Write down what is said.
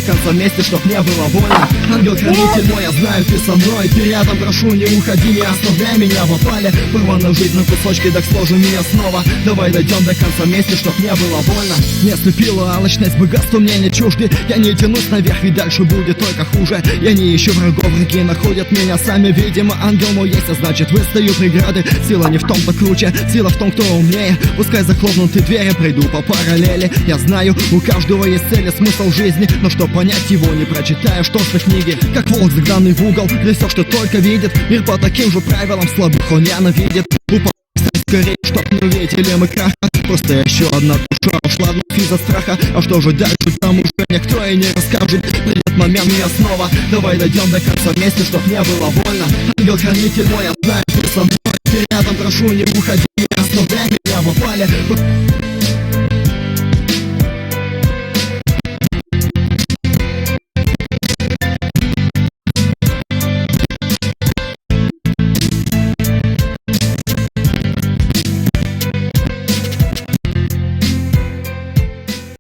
до конца вместе, чтоб не было больно. Ангел-хранитель мой, я знаю, ты со мной. Ты рядом, прошу, не уходи, не оставляй меня в опале. Порванную жизнь на кусочки, так сложим ее снова. Давай дойдем до конца вместе, чтоб не было больно. Не слепила алчность, богатство мне не чужды. Я не тянусь наверх, и дальше будет только хуже. Я не ищу врагов, враги находят меня сами. Видимо, ангел мой есть, а значит выстаю преграды. Сила не в том, кто круче, сила в том, кто умнее. Пускай захлопнуты двери, пройду по параллели. Я знаю, у каждого есть цель и смысл жизни, но что понять его, не прочитая что-то в книге. Как волк, загнанный в угол, где все, что только видит. Мир по таким же правилам слабых он ненавидит. Скорее, чтоб не увидели мы краха. Просто еще одна душа ушла вновь из-за страха. А что же дальше, там уже никто и не расскажет. Придет момент, и я снова. Давай дойдем до конца вместе, чтоб не было больно. Ангел-хранитель мой, я знаю, ты со мной. Ты рядом, прошу, не уходи, не оставляй меня в опале.